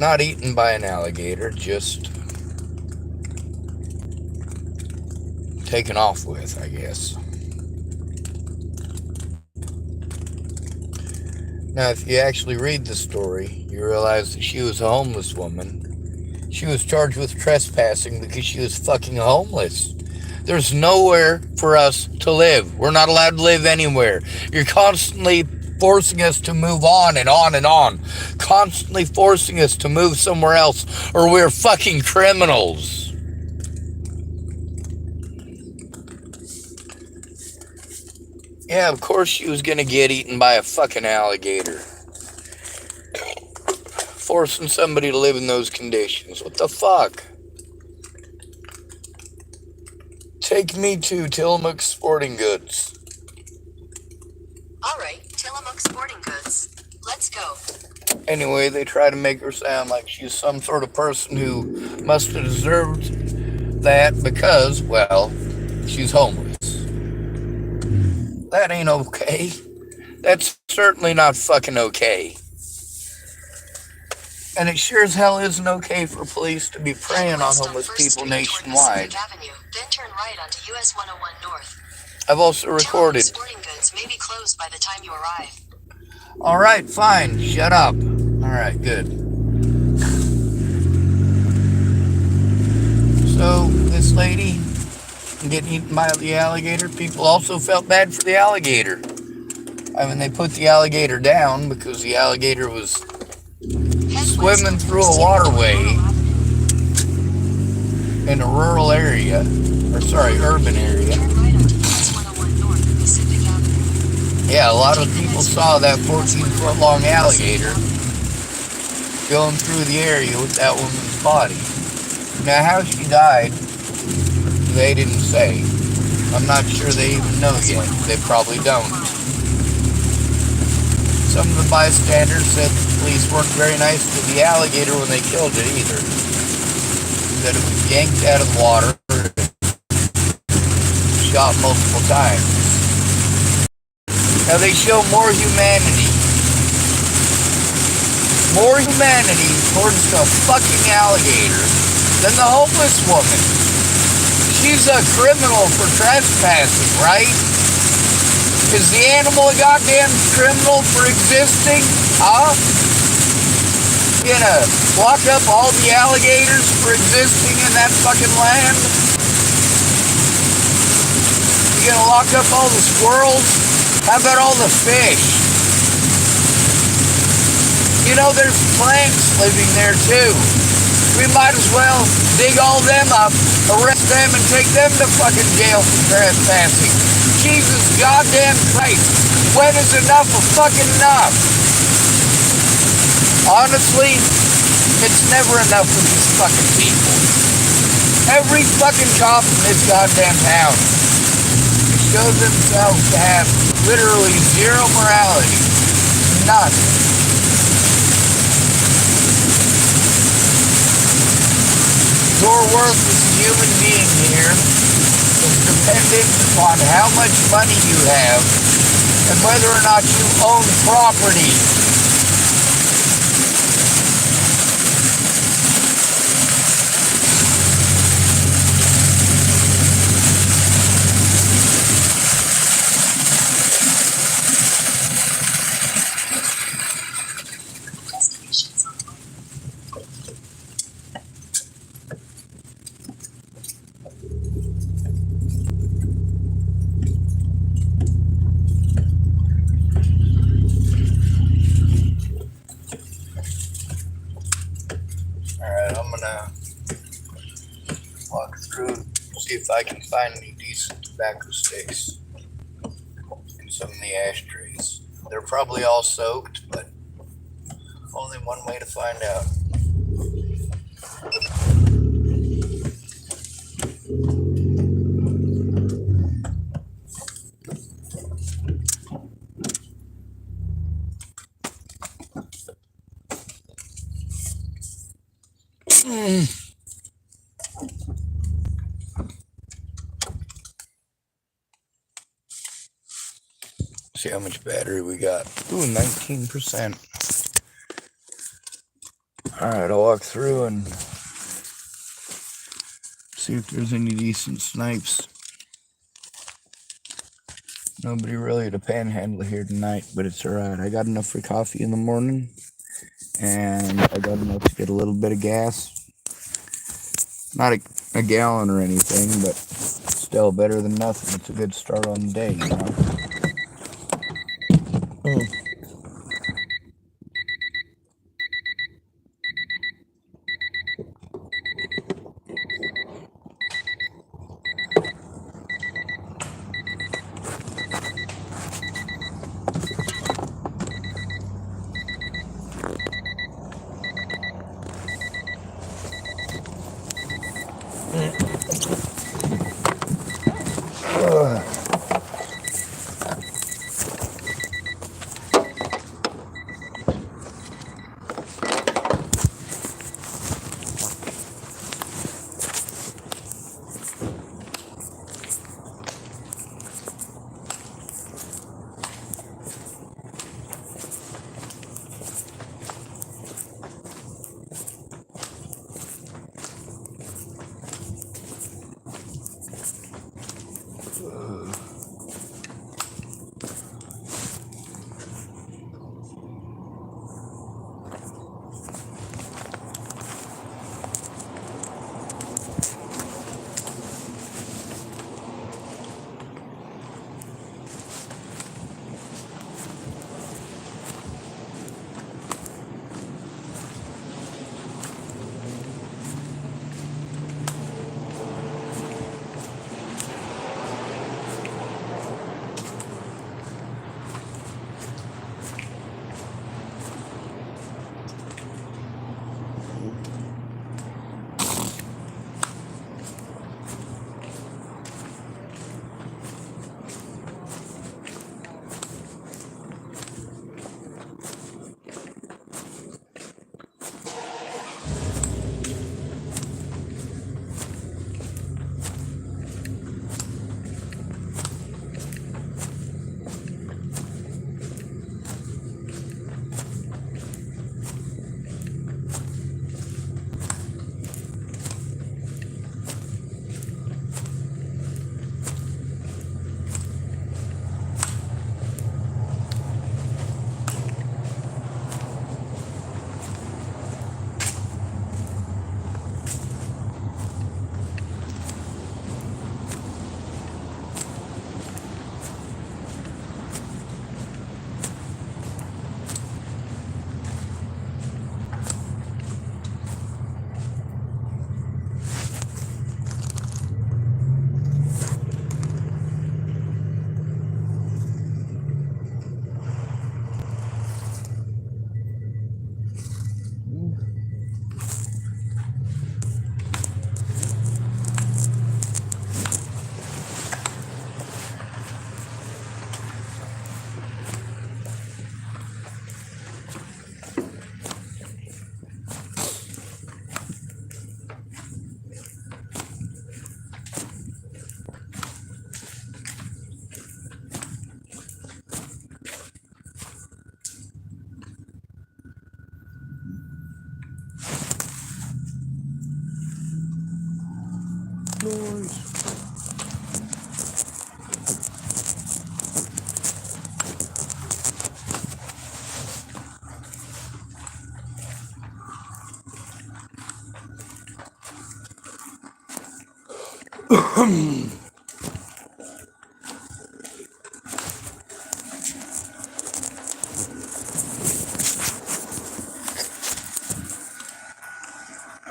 Not eaten by an alligator, just taken off with, I guess. Now, if you actually read the story, you realize that she was a homeless woman. She was charged with trespassing because she was fucking homeless. There's nowhere for us to live. We're not allowed to live anywhere. You're constantly forcing us to move on and on and on. Constantly forcing us to move somewhere else, or we're fucking criminals. Yeah, of course she was gonna get eaten by a fucking alligator. Forcing somebody to live in those conditions. What the fuck? Take me to Tillamook Sporting Goods. Alright, Tillamook Sporting Goods. Let's go. Anyway, they try to make her sound like she's some sort of person who must have deserved that because, well, she's homeless. That ain't okay. That's certainly not fucking okay. And it sure as hell isn't okay for police to be preying on homeless people nationwide. Avenue, then turn right onto US 101 North. I've also recorded. Sporting Goods may be closed by the time you arrive. Alright, fine. Shut up. Alright, good. So, this lady getting eaten by the alligator, people also felt bad for the alligator. I mean, they put the alligator down because the alligator was swimming through a waterway in a rural area, urban area. Yeah, a lot of people saw that 14-foot long alligator going through the area with that woman's body. Now, how she died, they didn't say. I'm not sure they even know yet. They probably don't. Some of the bystanders said the police weren't very nice to the alligator when they killed it either. That it was yanked out of the water and shot multiple times. Now they show more humanity. More humanity towards the fucking alligator than the homeless woman. She's a criminal for trespassing, right? Is the animal a goddamn criminal for existing? Huh? You gonna lock up all the alligators for existing in that fucking land? You gonna lock up all the squirrels? How about all the fish? You know, there's planks living there too. We might as well dig all them up, arrest them, and take them to fucking jail for trespassing. Jesus goddamn Christ, when is enough of fucking enough? Honestly, it's never enough with these fucking people. Every fucking cop in this goddamn town shows themselves to have literally zero morality. None. Your worth as a human being here is dependent upon how much money you have and whether or not you own property. Alright, I'm gonna walk through, see if I can find any decent tobacco sticks in some of the ashtrays. They're probably all soaked, but only one way to find out. See how much battery we got. Ooh, 19%. Alright, I'll walk through and see if there's any decent snipes. Nobody really to panhandle here tonight, but it's alright. I got enough for coffee in the morning, and I got enough to get a little bit of gas. Not a gallon or anything, but still better than nothing. It's a good start on the day, you know?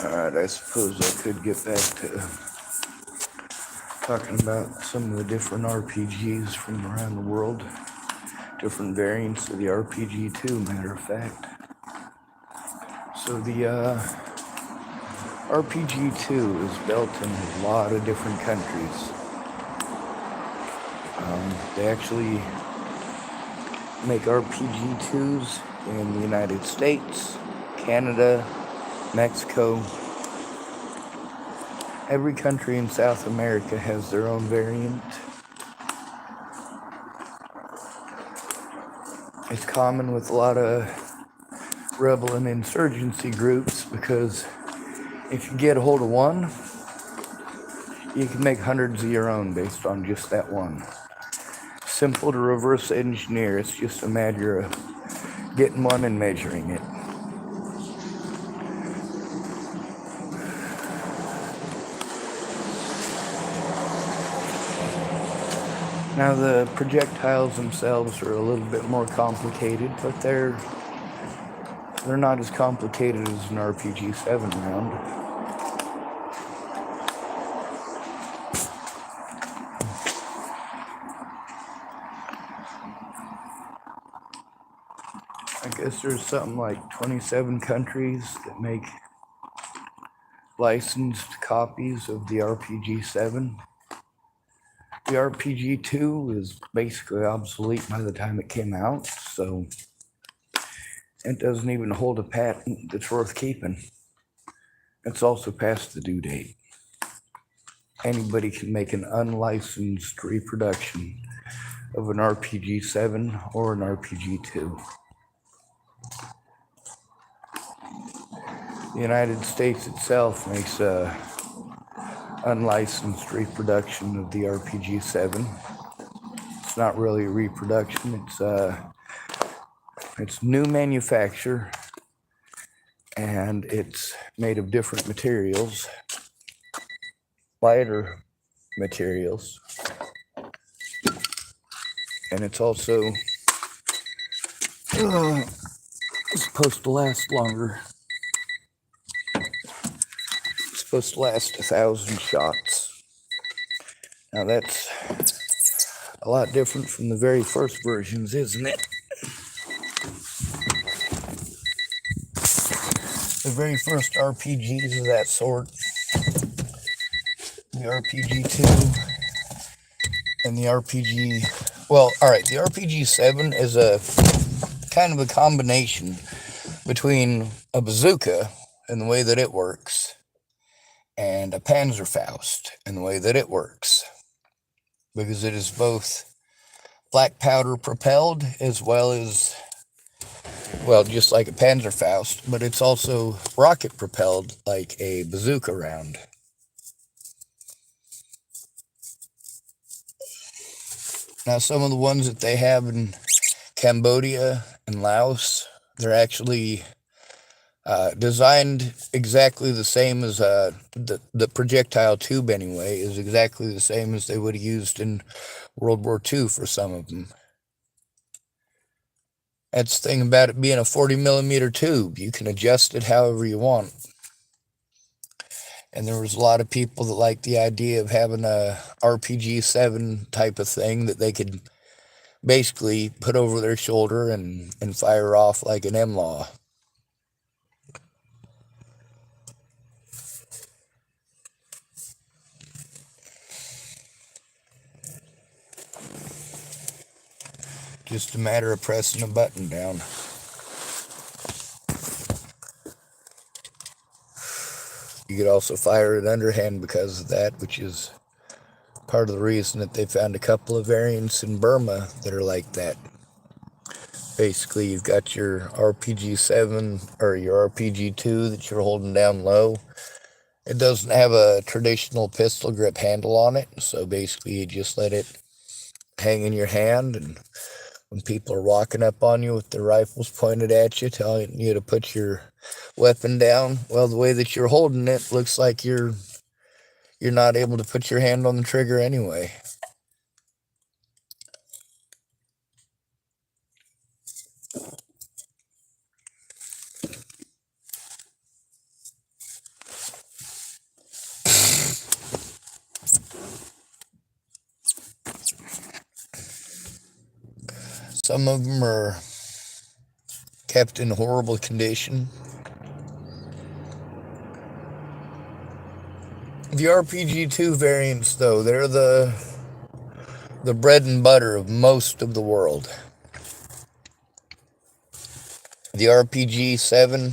Alright, I suppose I could get back to talking about some of the different RPGs from around the world. Different variants of the RPG too, matter of fact. So the RPG2 is built in a lot of different countries. They actually make RPG2s in the United States, Canada, Mexico. Every country in South America has their own variant. It's common with a lot of rebel and insurgency groups, because if you get a hold of one, you can make hundreds of your own based on just that one. Simple to reverse engineer. It's just a matter of getting one and measuring it. Now the projectiles themselves are a little bit more complicated, but they're not as complicated as an RPG-7 round. I guess there's something like 27 countries that make licensed copies of the RPG-7. The RPG-2 is basically obsolete by the time it came out, so it doesn't even hold a patent that's worth keeping. It's also past the due date. Anybody can make an unlicensed reproduction of an RPG-7 or an RPG-2. The United States itself makes a unlicensed reproduction of the RPG-7. It's not really a reproduction, it's new manufacture, and it's made of different materials, lighter materials, and it's also supposed to last longer. It's supposed to last 1,000 shots. Now that's a lot different from the very first versions, isn't it? The very first RPGs of that sort, the RPG-2 and the the RPG-7 is a kind of a combination between a bazooka and the way that it works and a Panzerfaust and the way that it works, because it is both black powder propelled as well as, well, just like a Panzerfaust, but it's also rocket propelled like a bazooka round. Now, some of the ones that they have in Cambodia and Laos, they're actually designed exactly the same as the projectile tube anyway, is exactly the same as they would have used in World War II for some of them. That's the thing about it being a 40 millimeter tube. You can adjust it however you want. And there was a lot of people that liked the idea of having a RPG-7 type of thing that they could basically put over their shoulder and fire off like an M-Law. Just a matter of pressing a button down. You could also fire it underhand because of that, which is part of the reason that they found a couple of variants in Burma that are like that. Basically, you've got your RPG-7 or your RPG-2 that you're holding down low. It doesn't have a traditional pistol grip handle on it, so basically you just let it hang in your hand, and when people are walking up on you with their rifles pointed at you, telling you to put your weapon down, well, the way that you're holding it looks like you're not able to put your hand on the trigger anyway. Some of them are kept in horrible condition. The RPG-2 variants, though, they're the bread and butter of most of the world. The RPG-7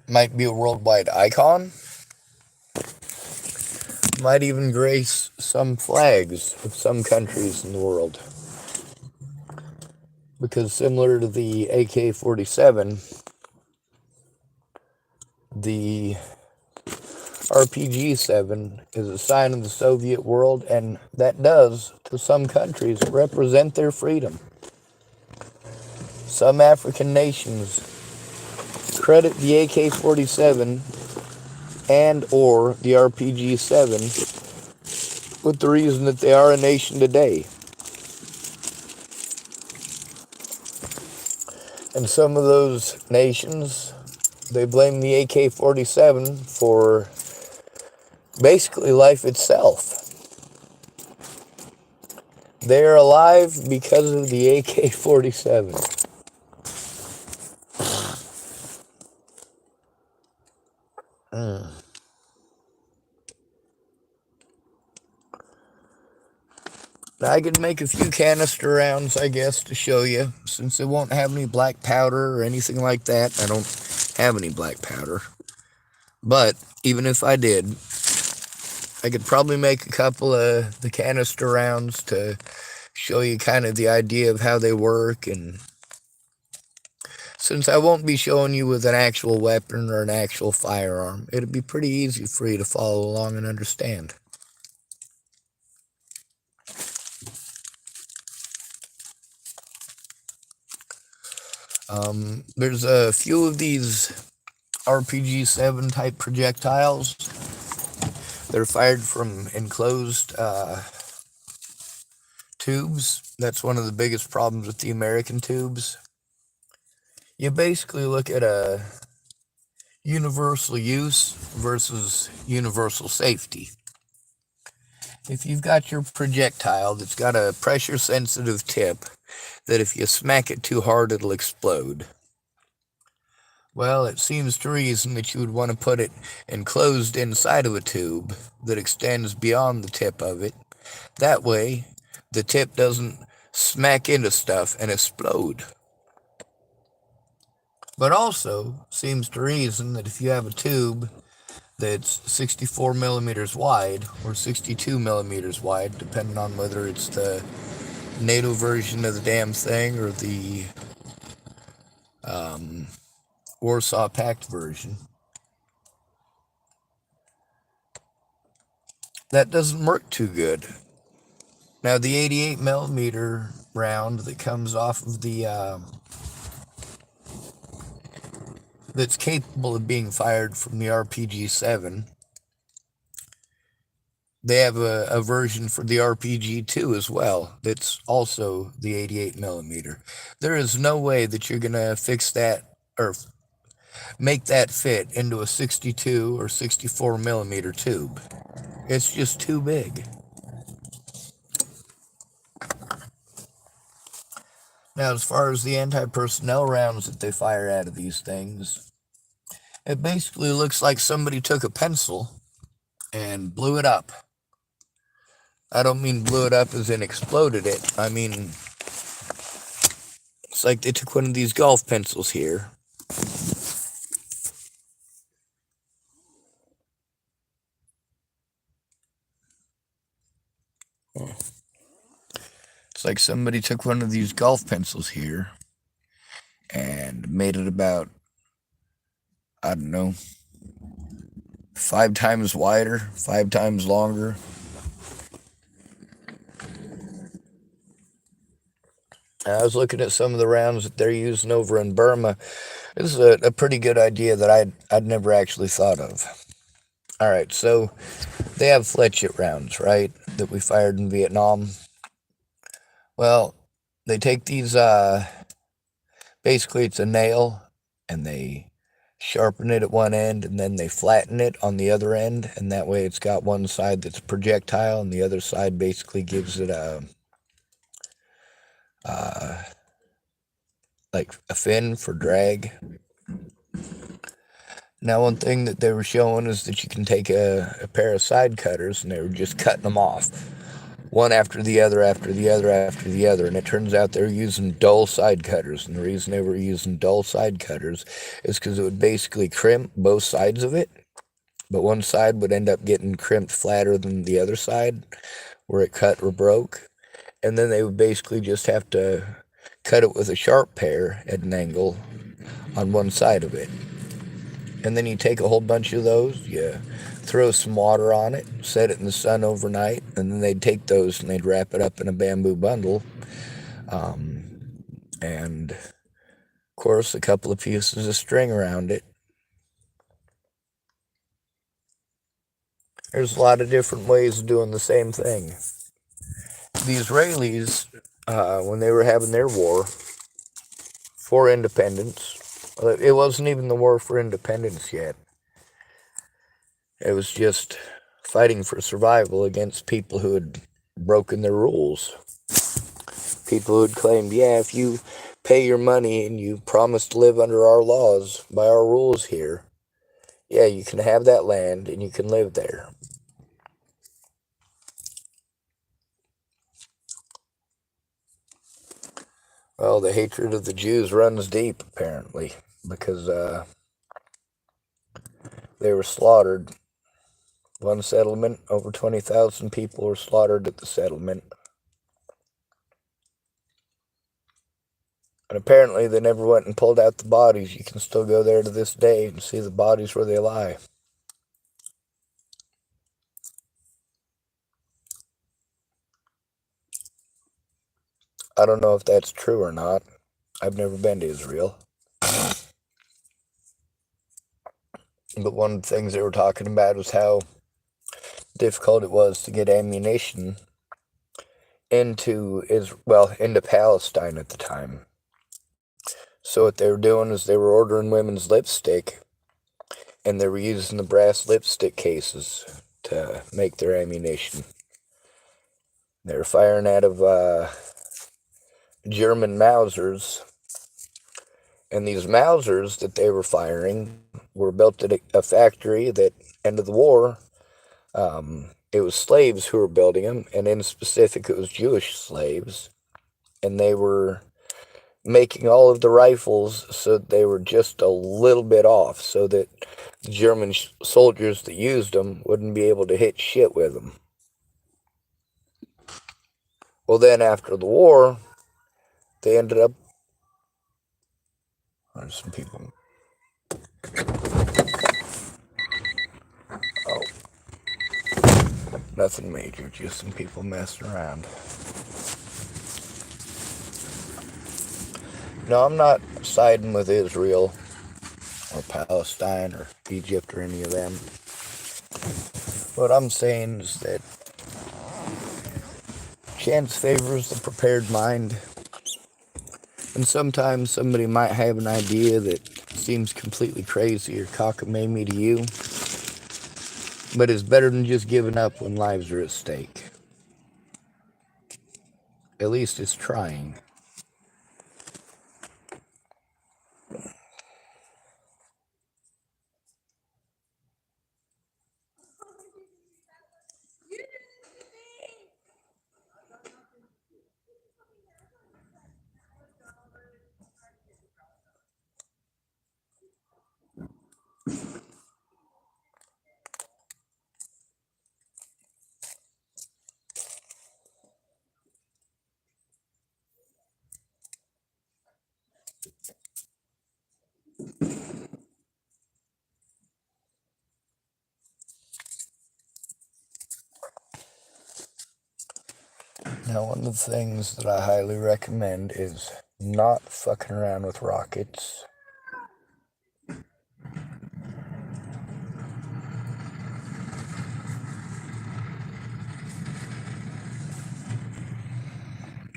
might be a worldwide icon, might even grace some flags of some countries in the world. because similar to the AK 47, the RPG 7 is a sign of the Soviet world, and that does, to some countries, represent their freedom. Some African nations credit the AK 47 and or the RPG 7 with the reason that they are a nation today. And some of those nations, they blame the AK 47 for basically life itself. They are alive because of the AK 47. I could make a few canister rounds, I guess, to show you, since it won't have any black powder or anything like that. I don't have any black powder. But even if I did, I could probably make a couple of the canister rounds to show you kind of the idea of how they work. And since I won't be showing you with an actual weapon or an actual firearm, it'll be pretty easy for you to follow along and understand. There's a few of these RPG 7 type projectiles. They're fired from enclosed tubes. That's one of the biggest problems with the American tubes. You basically look at a universal use versus universal safety. If you've got your projectile that's got a pressure sensitive tip that if you smack it too hard it'll explode, well, it seems to reason that you would want to put it enclosed inside of a tube that extends beyond the tip of it. That way, the tip doesn't smack into stuff and explode. But also, seems to reason that if you have a tube that's 64 millimeters wide or 62 millimeters wide, depending on whether it's the NATO version of the damn thing or the Warsaw Pact version, that doesn't work too good. Now, the 88 millimeter round that comes off of the that's capable of being fired from the RPG 7, they have a version for the RPG 2 as well that's also the 88 millimeter. There is no way that you're going to fix that or make that fit into a 62 or 64 millimeter tube. It's just too big. Now, as far as the anti-personnel rounds that they fire out of these things, it basically looks like somebody took a pencil and blew it up. I don't mean blew it up as in exploded it. I mean, it's like they took one of these golf pencils here. It's like somebody took one of these golf pencils here and made it about, I don't know, 5 times wider, 5 times longer. I was looking at some of the rounds that they're using over in Burma. This is a pretty good idea that I'd never actually thought of. All right, so they have fletchet rounds, right, that we fired in Vietnam. Well, they take these, basically it's a nail, and they sharpen it at one end, and then they flatten it on the other end, and that way it's got one side that's a projectile, and the other side basically gives it like a fin for drag. Now, one thing that they were showing is that you can take a pair of side cutters, and they were just cutting them off, one after the other, after the other, after the other, and it turns out they were using dull side cutters, and the reason they were using dull side cutters is because it would basically crimp both sides of it, but one side would end up getting crimped flatter than the other side, where it cut or broke, and then they would basically just have to cut it with a sharp pear at an angle on one side of it. And then you take a whole bunch of those, you throw some water on it, set it in the sun overnight, and then they'd take those and they'd wrap it up in a bamboo bundle. And, of course, a couple of pieces of string around it. There's a lot of different ways of doing the same thing. The Israelis, when they were having their war for independence, it wasn't even the war for independence yet. It was just fighting for survival against people who had broken their rules. People who had claimed, yeah, if you pay your money and you promise to live under our laws, by our rules here, yeah, you can have that land and you can live there. Well, the hatred of the Jews runs deep, apparently, because they were slaughtered. One settlement, over 20,000 people were slaughtered at the settlement. And apparently they never went and pulled out the bodies. You can still go there to this day and see the bodies where they lie. I don't know if that's true or not. I've never been to Israel. But one of the things they were talking about was how difficult it was to get ammunition into Palestine at the time. So what they were doing is they were ordering women's lipstick, and they were using the brass lipstick cases to make their ammunition. They were firing out of German Mausers, and these Mausers that they were firing were built at a factory that, end of the war, it was slaves who were building them, and in specific it was Jewish slaves, and they were making all of the rifles so that they were just a little bit off, so that the German soldiers that used them wouldn't be able to hit shit with them. Well, then after the war, they ended up... There's some people... Oh. Nothing major, just some people messing around. No, I'm not siding with Israel or Palestine or Egypt or any of them. What I'm saying is that chance favors the prepared mind. And sometimes somebody might have an idea that seems completely crazy or cockamamie to you, but it's better than just giving up when lives are at stake. At least it's trying. Now, one of the things that I highly recommend is not fucking around with rockets.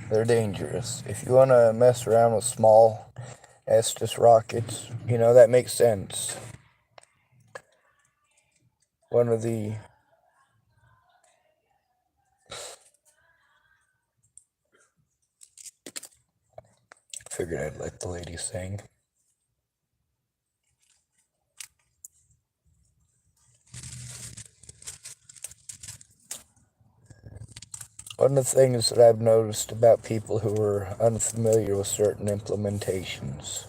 They're dangerous. If you want to mess around with small Estes rockets, that makes sense. One of the... Figured I'd let the lady sing. One of the things that I've noticed about people who are unfamiliar with certain implementations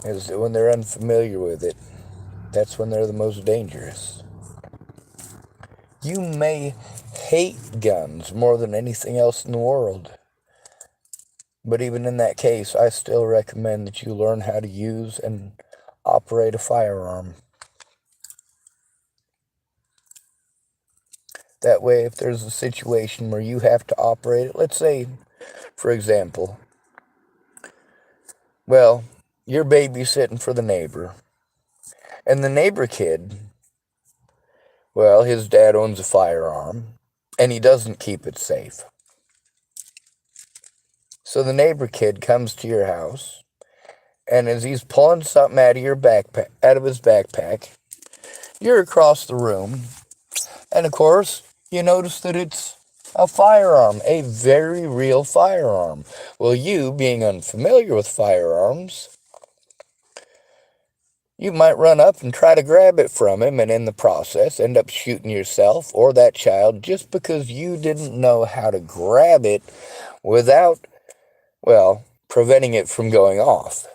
is that when they're unfamiliar with it, that's when they're the most dangerous. You may hate guns more than anything else in the world, But even in that case, I still recommend that you learn how to use and operate a firearm. That way, if there's a situation where you have to operate it, let's say, for example, well, you're babysitting for the neighbor, and the neighbor kid, well, his dad owns a firearm, and he doesn't keep it safe. So the neighbor kid comes to your house, and as he's pulling something out of his backpack, you're across the room, and of course, you notice that it's a firearm, a very real firearm. Well, you, being unfamiliar with firearms, you might run up and try to grab it from him, and in the process end up shooting yourself or that child just because you didn't know how to grab it without, well, preventing it from going off.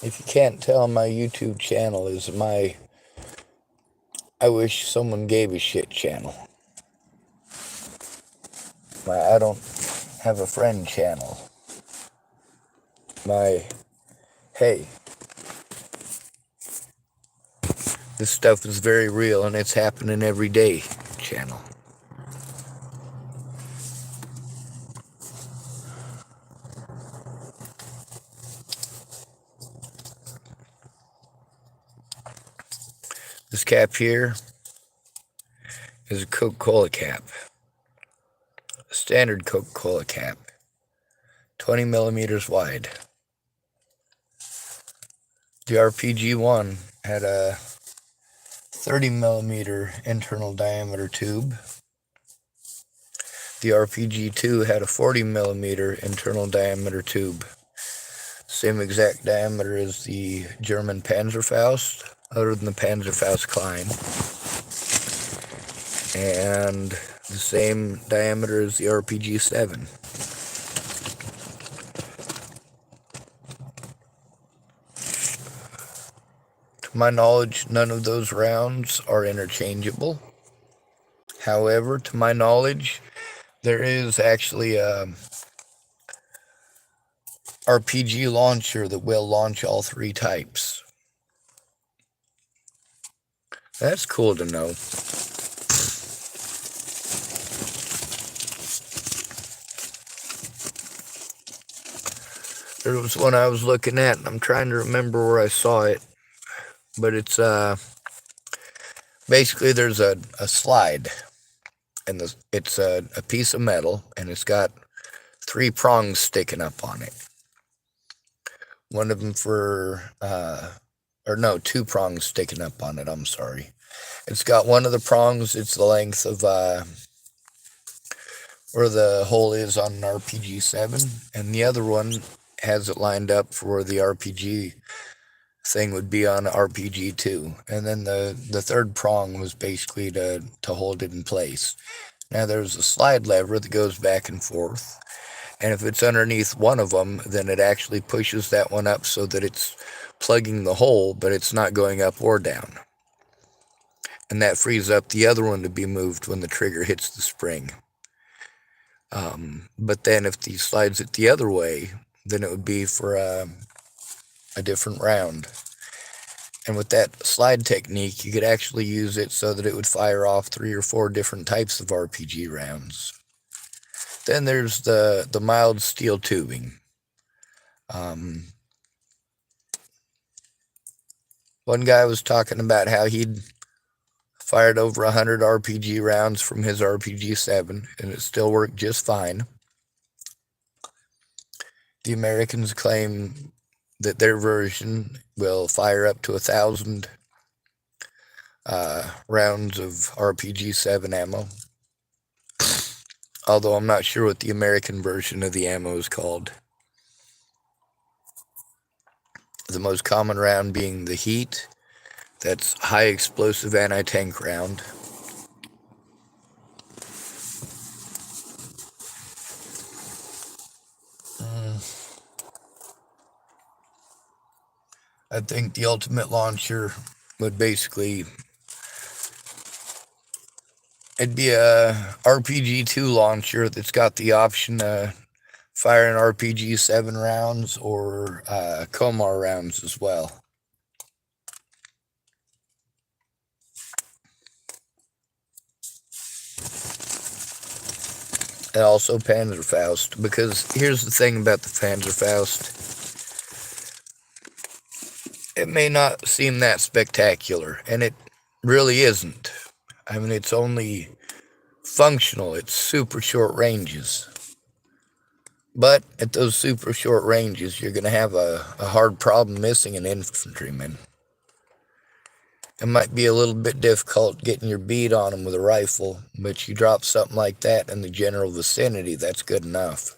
If you can't tell, my YouTube channel is my I wish someone gave a shit channel. My I don't have a friend channel. My hey, this stuff is very real and it's happening every day channel. This cap here is a Coca-Cola cap. A standard Coca-Cola cap. 20 millimeters wide. The RPG-1 had a 30 millimeter internal diameter tube. The RPG-2 had a 40 millimeter internal diameter tube. Same exact diameter as the German Panzerfaust, other than the Panzerfaust Klein. And the same diameter as the RPG-7. To my knowledge, none of those rounds are interchangeable. However, to my knowledge, there is actually a RPG launcher that will launch all three types. That's cool to know. There was one I was looking at, and I'm trying to remember where I saw it. But it's, basically there's a slide. And it's a piece of metal, and it's got 3 prongs sticking up on it. One of them 2 prongs sticking up on it, I'm sorry. It's got one of the prongs, it's the length of, where the hole is on an RPG-7, and the other one has it lined up for where the RPG thing would be on RPG-2. And then the third prong was basically to hold it in place. Now there's a slide lever that goes back and forth, and if it's underneath one of them, then it actually pushes that one up so that it's plugging the hole, but it's not going up or down. And that frees up the other one to be moved when the trigger hits the spring. But then if he slides it the other way, then it would be for a different round. And with that slide technique, you could actually use it so that it would fire off 3 or 4 different types of RPG rounds. Then there's the mild steel tubing. One guy was talking about how he'd fired over 100 RPG rounds from his RPG-7, and it still worked just fine. The Americans claim that their version will fire up to 1,000 rounds of RPG-7 ammo. Although I'm not sure what the American version of the ammo is called. The most common round being the heat. That's high explosive anti-tank round. I think the ultimate launcher would basically, it'd be a RPG-2 launcher that's got the option to fire an RPG-7 rounds or Komar rounds as well. And also Panzerfaust, because here's the thing about the Panzerfaust. It may not seem that spectacular, and it really isn't. I mean, it's only functional. It's super short ranges. But at those super short ranges, you're going to have a hard problem missing an infantryman. It might be a little bit difficult getting your bead on them with a rifle, but you drop something like that in the general vicinity, that's good enough.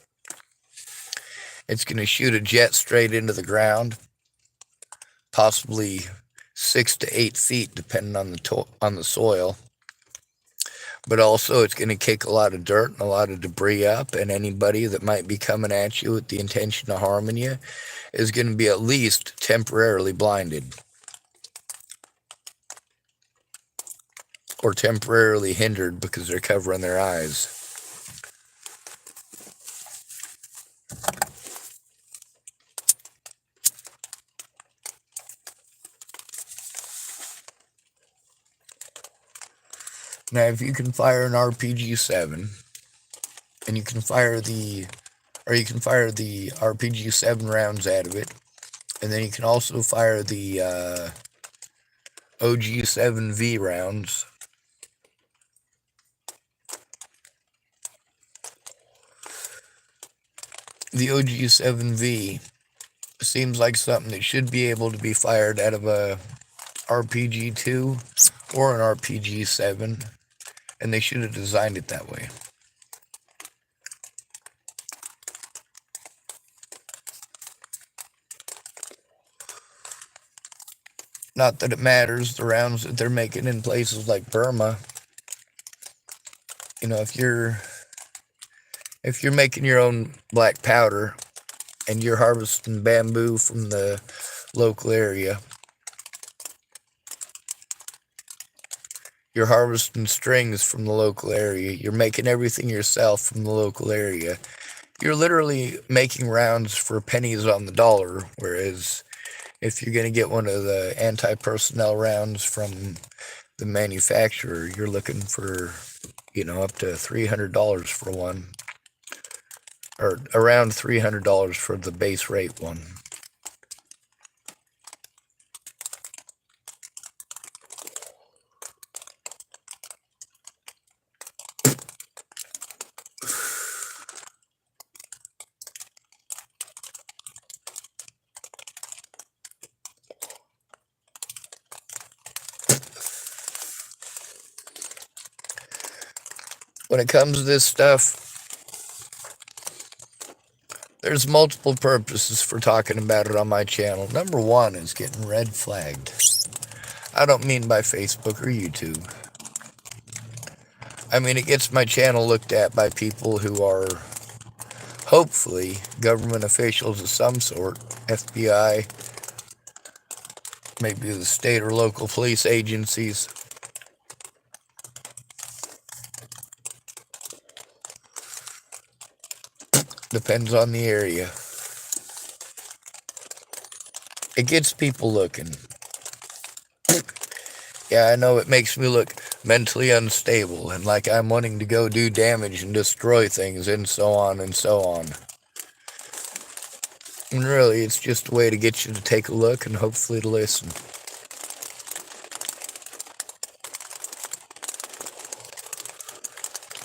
It's going to shoot a jet straight into the ground, possibly 6 to 8 feet, depending on the soil. But also, it's going to kick a lot of dirt and a lot of debris up, and anybody that might be coming at you with the intention of harming you is going to be at least temporarily blinded. Or temporarily hindered because they're covering their eyes. Now, if you can fire an RPG-7, and you can fire the RPG-7 rounds out of it, and then you can also fire the OG-7V rounds. The OG-7V seems like something that should be able to be fired out of a RPG-2 or an RPG-7, and they should have designed it that way. Not that it matters, the rounds that they're making in places like Burma. You know, if you're making your own black powder and you're harvesting bamboo from the local area, you're harvesting strings from the local area, you're making everything yourself from the local area, you're literally making rounds for pennies on the dollar, whereas if you're going to get one of the anti-personnel rounds from the manufacturer, you're looking for, up to $300 for one. Or around $300 for the base rate one. When it comes to this stuff, there's multiple purposes for talking about it on my channel. Number one is getting red flagged. I don't mean by Facebook or YouTube. I mean, it gets my channel looked at by people who are hopefully government officials of some sort, FBI, maybe the state or local police agencies. Depends on the area. It gets people looking. Yeah, I know it makes me look mentally unstable and like I'm wanting to go do damage and destroy things and so on and so on. And really, it's just a way to get you to take a look and hopefully to listen.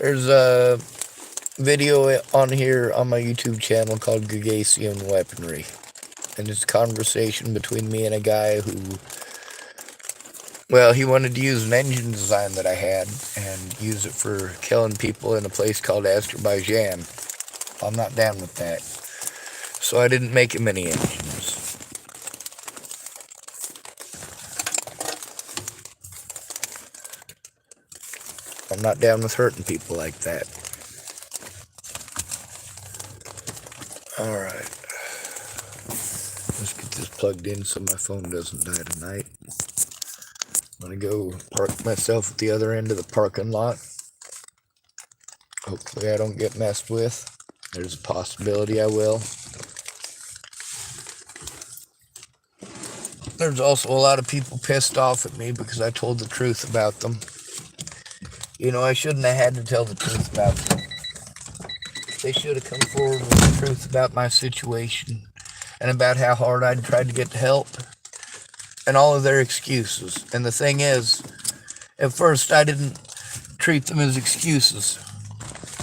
There's a video on here on my YouTube channel called Gagacian Weaponry. And it's a conversation between me and a guy who, well, he wanted to use an engine design that I had and use it for killing people in a place called Azerbaijan. I'm not down with that. So I didn't make him any engines. I'm not down with hurting people like that. Alright. Let's get this plugged in so my phone doesn't die tonight. I'm going to go park myself at the other end of the parking lot. Hopefully I don't get messed with. There's a possibility I will. There's also a lot of people pissed off at me because I told the truth about them. You know, I shouldn't have had to tell the truth about them. They should have come forward with the truth about my situation and about how hard I'd tried to get help and all of their excuses. And the thing is, at first I didn't treat them as excuses.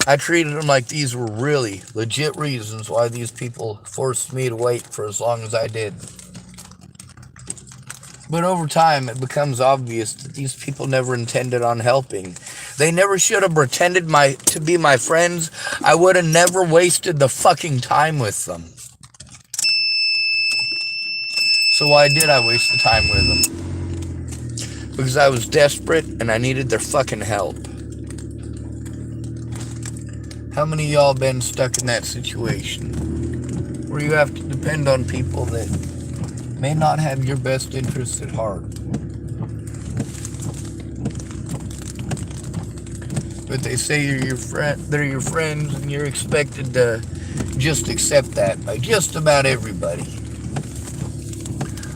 I treated them like these were really legit reasons why these people forced me to wait for as long as I did. But over time, it becomes obvious that these people never intended on helping. They never should have pretended to be my friends. I would have never wasted the fucking time with them. So why did I waste the time with them? Because I was desperate and I needed their fucking help. How many of y'all been stuck in that situation where you have to depend on people that may not have your best interests at heart, but they say you're your friend, they're your friends, and you're expected to just accept that by just about everybody?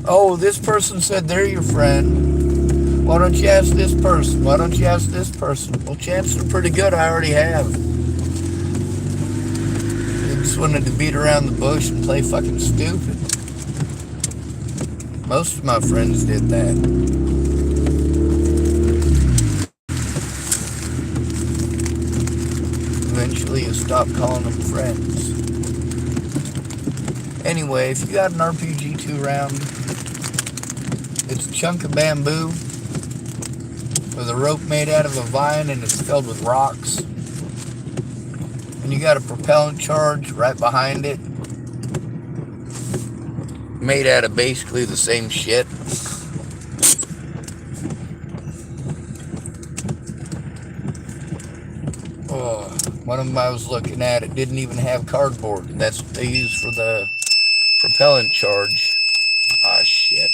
Oh, this person said they're your friend. Why don't you ask this person? Why don't you ask this person? Well, chances are pretty good I already have. I just wanted to beat around the bush and play fucking stupid. Most of my friends did that. Eventually you stop calling them friends. Anyway, if you got an RPG-2 round, it's a chunk of bamboo with a rope made out of a vine and it's filled with rocks. And you got a propellant charge right behind it, made out of basically the same shit. Oh, one of them I was looking at, it didn't even have cardboard. That's what they use for the propellant charge. Ah, shit.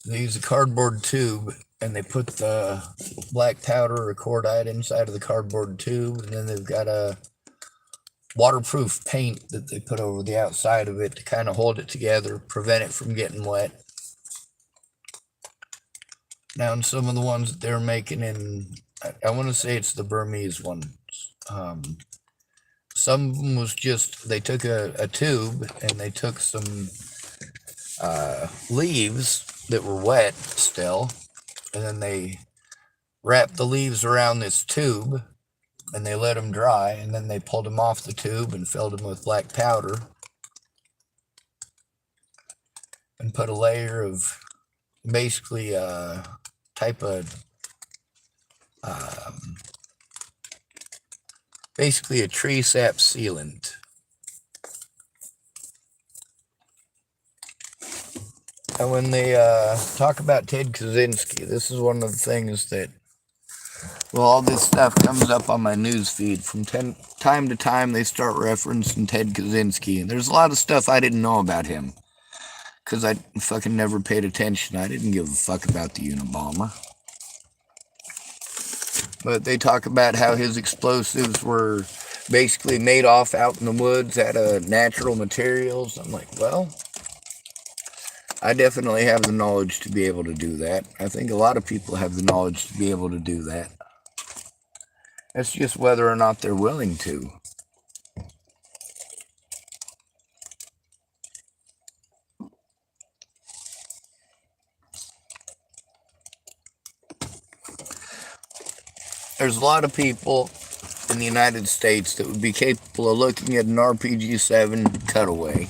They use a cardboard tube and they put the black powder or cordite inside of the cardboard tube, and then they've got a waterproof paint that they put over the outside of it to kind of hold it together, prevent it from getting wet. Now, in some of the ones that they're making in, I want to say it's the Burmese ones. Some of them was just, they took a tube and they took some leaves that were wet still, and then they wrapped the leaves around this tube and they let them dry, and then they pulled them off the tube and filled them with black powder and put a layer of basically a type of basically a tree sap sealant. And when they talk about Ted Kaczynski, this is one of the things that, well, all this stuff comes up on my news feed. From time to time, they start referencing Ted Kaczynski. And there's a lot of stuff I didn't know about him, because I fucking never paid attention. I didn't give a fuck about the Unabomber. But they talk about how his explosives were basically made off out in the woods out of natural materials. I'm like, well, I definitely have the knowledge to be able to do that. I think a lot of people have the knowledge to be able to do that. It's just whether or not they're willing to. There's a lot of people in the United States that would be capable of looking at an RPG-7 cutaway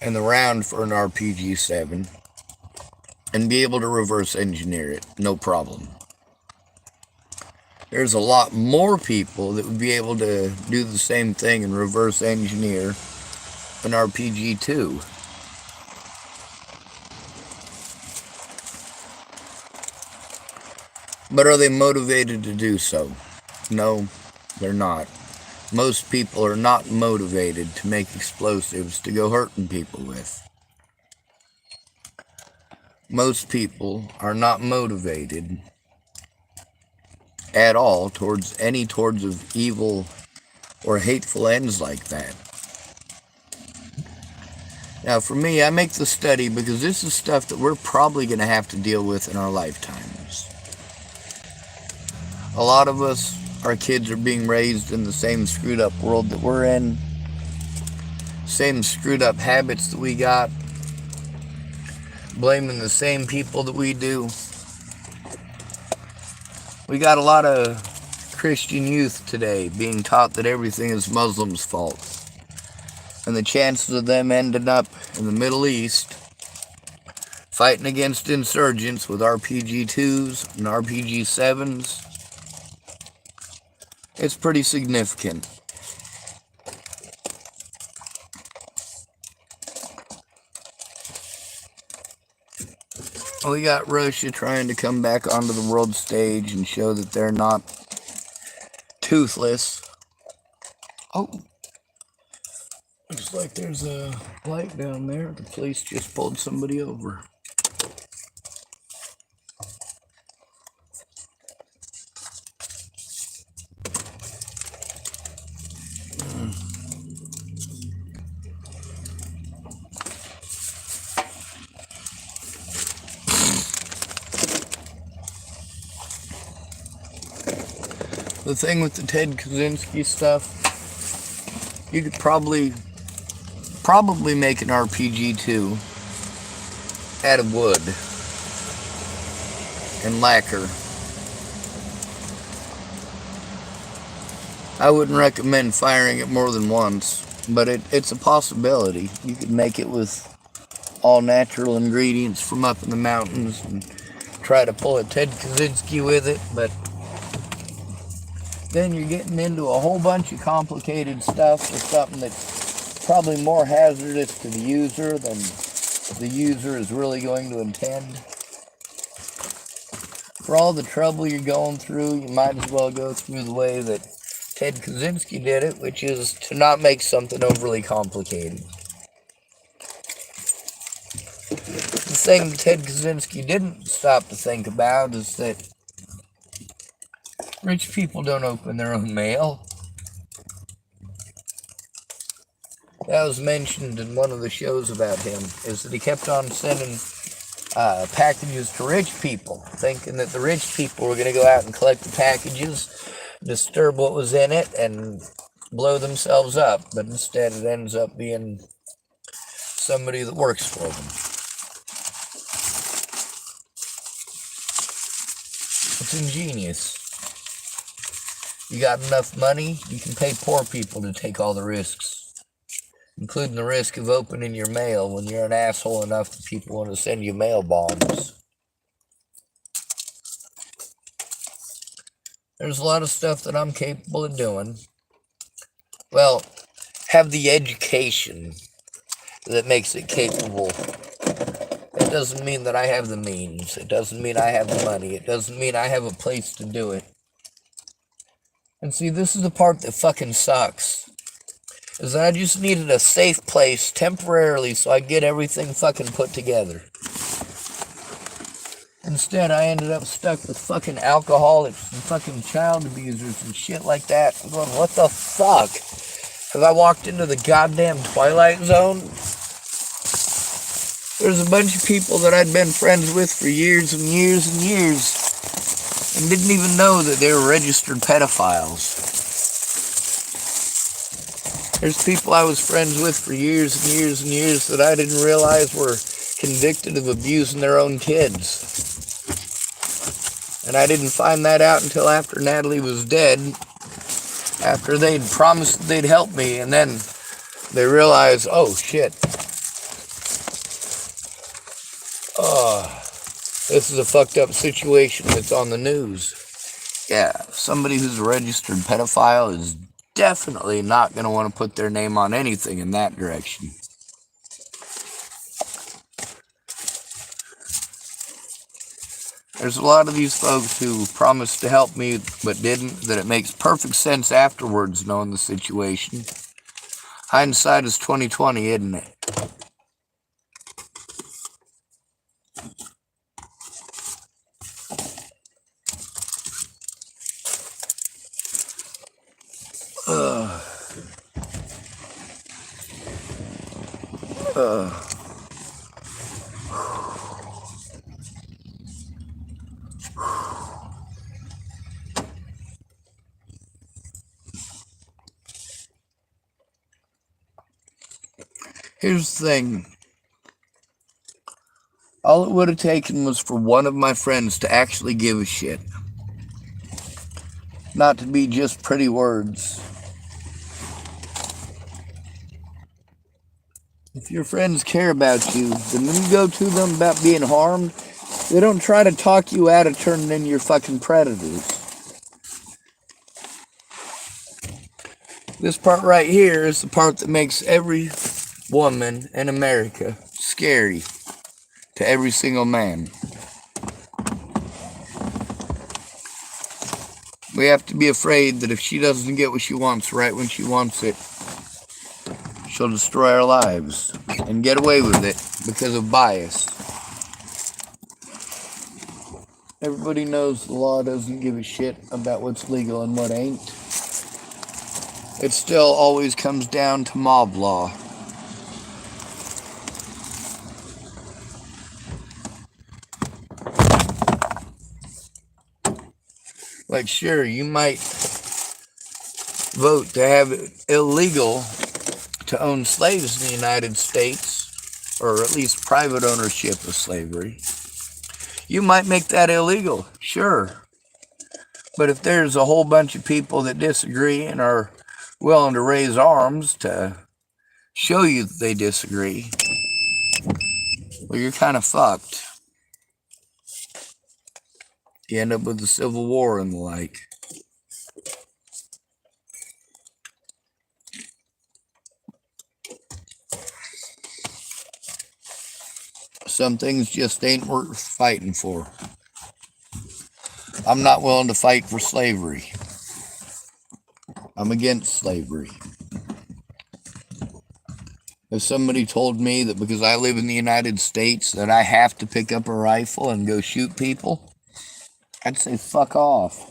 and the round for an RPG-7 and be able to reverse engineer it, no problem. There's a lot more people that would be able to do the same thing and reverse engineer an RPG-2. But are they motivated to do so? No, they're not. Most people are not motivated to make explosives to go hurting people with. Most people are not motivated at all towards of evil or hateful ends like that. Now, for me, I make the study because this is stuff that we're probably going to have to deal with in our lifetimes. A lot of us, our kids are being raised in the same screwed up world that we're in, same screwed up habits that we got, blaming the same people that we do. We got a lot of Christian youth today being taught that everything is Muslims' fault. And the chances of them ending up in the Middle East fighting against insurgents with RPG-2s and RPG-7s, it's pretty significant. We got Russia trying to come back onto the world stage and show that they're not toothless. Oh. Looks like there's a light down there. The police just pulled somebody over. The thing with the Ted Kaczynski stuff, you could probably make an RPG-2 out of wood and lacquer. I wouldn't recommend firing it more than once, but it's a possibility. You could make it with all natural ingredients from up in the mountains and try to pull a Ted Kaczynski with it, but then you're getting into a whole bunch of complicated stuff with something that's probably more hazardous to the user than the user is really going to intend. For all the trouble you're going through, you might as well go through the way that Ted Kaczynski did it, which is to not make something overly complicated. The thing that Ted Kaczynski didn't stop to think about is that rich people don't open their own mail. That was mentioned in one of the shows about him, is that he kept on sending packages to rich people, thinking that the rich people were going to go out and collect the packages, disturb what was in it, and blow themselves up. But instead it ends up being somebody that works for them. It's ingenious. You got enough money, you can pay poor people to take all the risks, including the risk of opening your mail when you're an asshole enough that people want to send you mail bombs. There's a lot of stuff that I'm capable of doing. Well, have the education that makes it capable. It doesn't mean that I have the means. It doesn't mean I have the money. It doesn't mean I have a place to do it. And see, this is the part that fucking sucks. Is that I just needed a safe place temporarily so I get everything fucking put together. Instead, I ended up stuck with fucking alcoholics and fucking child abusers and shit like that. I'm going, what the fuck? Have I walked into the goddamn Twilight Zone? There's a bunch of people that I'd been friends with for years and years and years and didn't even know that they were registered pedophiles. There's people I was friends with for years and years and years that I didn't realize were convicted of abusing their own kids. And I didn't find that out until after Natalie was dead, after they'd promised that they'd help me, and then they realized, oh shit, this is a fucked up situation that's on the news. Yeah, somebody who's a registered pedophile is definitely not going to want to put their name on anything in that direction. There's a lot of these folks who promised to help me but didn't, that it makes perfect sense afterwards knowing the situation. Hindsight is 2020, isn't it? Here's the thing. All it would have taken was for one of my friends to actually give a shit. Not to be just pretty words. If your friends care about you, then when you go to them about being harmed, they don't try to talk you out of turning in your fucking predators. This part right here is the part that makes every woman in America scary to every single man. We have to be afraid that if she doesn't get what she wants right when she wants it, she'll destroy our lives and get away with it because of bias. Everybody knows the law doesn't give a shit about what's legal and what ain't. It still always comes down to mob law. Like, sure, you might vote to have it illegal to own slaves in the United States, or at least private ownership of slavery. You might make that illegal, sure. But if there's a whole bunch of people that disagree and are willing to raise arms to show you that they disagree, well, you're kind of fucked. You end up with a civil war and the like. Some things just ain't worth fighting for. I'm not willing to fight for slavery. I'm against slavery. If somebody told me that because I live in the United States that I have to pick up a rifle and go shoot people, I'd say fuck off.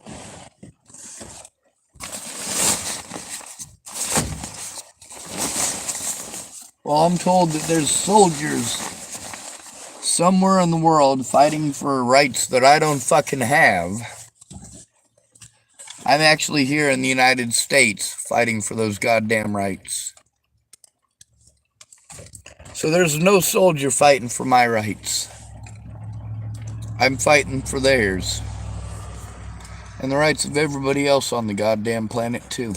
Well, I'm told that there's soldiers somewhere in the world fighting for rights that I don't fucking have. I'm actually here in the United States fighting for those goddamn rights. So there's no soldier fighting for my rights. I'm fighting for theirs. And the rights of everybody else on the goddamn planet, too.